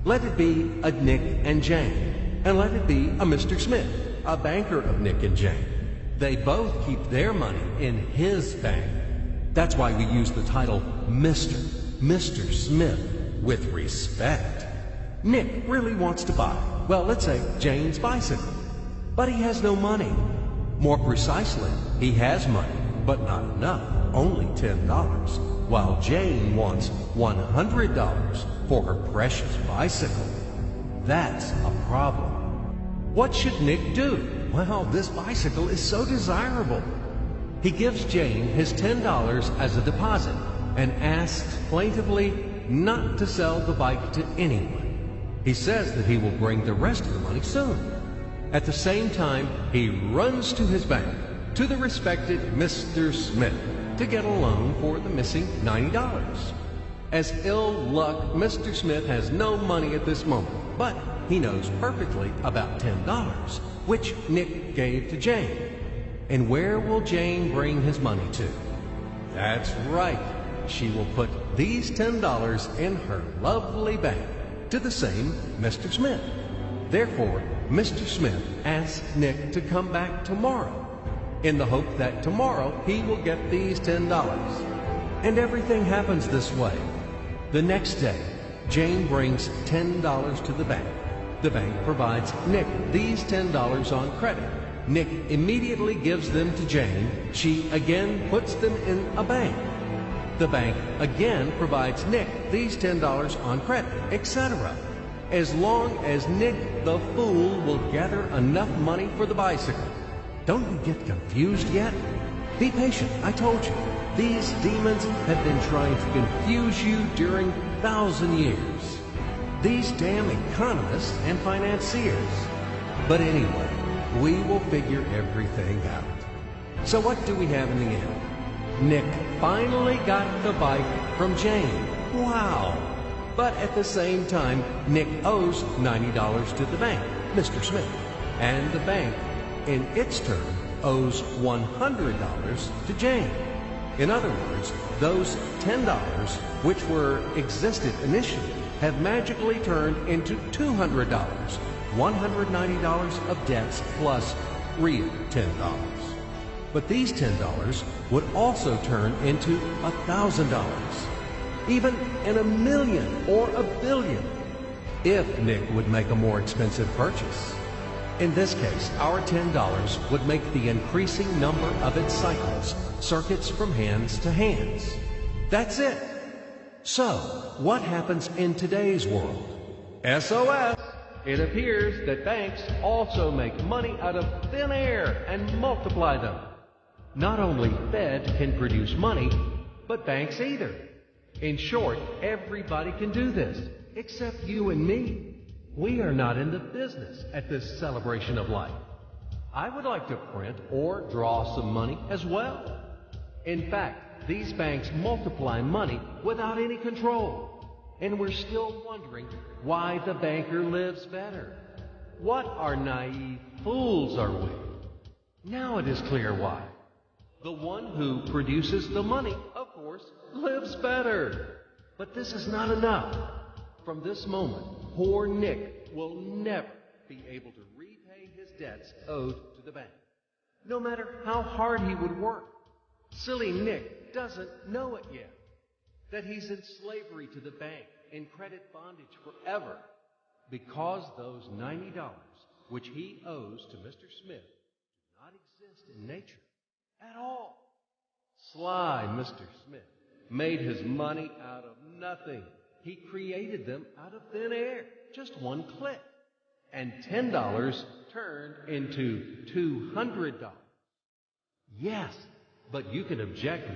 Let it be a Nick and Jane, and let it be a Mr. Smith, a banker of Nick and Jane. They both keep their money in his bank. That's why we use the title Mr. Smith, with respect. Nick really wants to buy, well, let's say Jane's bicycle, but he has no money. More precisely, he has money, but not enough, only $10, while Jane wants $100 for her precious bicycle. That's a problem. What should Nick do? Well, this bicycle is so desirable. He gives Jane his $10 as a deposit and asks plaintively not to sell the bike to anyone. He says that he will bring the rest of the money soon. At the same time, he runs to his bank, to the respected Mr. Smith, to get a loan for the missing $90. As ill luck, Mr. Smith has no money at this moment, but he knows perfectly about $10, which Nick gave to Jane. And where will Jane bring his money to? That's right. She will put these $10 in her lovely bank to the same Mr. Smith. Therefore, Mr. Smith asks Nick to come back tomorrow in the hope that tomorrow he will get these $10. And everything happens this way. The next day, Jane brings $10 to the bank. The bank provides Nick these $10 on credit. Nick immediately gives them to Jane. She again puts them in a bank. The bank again provides Nick these $10 on credit, etc. As long as Nick the fool will gather enough money for the bicycle. Don't you get confused yet? Be patient, I told you. These demons have been trying to confuse you during 1,000 years. These damn economists and financiers. But anyway, we will figure everything out. So what do we have in the end? Nick finally got the bike from Jane. Wow! But at the same time, Nick owes $90 to the bank, Mr. Smith. And the bank, in its turn, owes $100 to Jane. In other words, those $10, which existed initially, have magically turned into $200, $190 of debts plus real $10. But these $10 would also turn into $1,000, even in a million or a billion, if Nick would make a more expensive purchase. In this case, our $10 would make the increasing number of its cycles, circuits from hands to hands. That's it. So, what happens in today's world? SOS! It appears that banks also make money out of thin air and multiply them. Not only Fed can produce money, but banks either. In short, everybody can do this, except you and me. We are not in the business at this celebration of life. I would like to print or draw some money as well. In fact, these banks multiply money without any control. And we're still wondering why the banker lives better. What are naive fools are we? Now it is clear why. The one who produces the money, of course, lives better. But this is not enough. From this moment, poor Nick will never be able to repay his debts owed to the bank, no matter how hard he would work. Silly Nick doesn't know it yet, that he's in slavery to the bank, in credit bondage forever, because those $90, which he owes to Mr. Smith, do not exist in nature at all. Sly Mr. Smith made his money out of nothing. He created them out of thin air, just one click. And $10 turned into $200. Yes, but you can object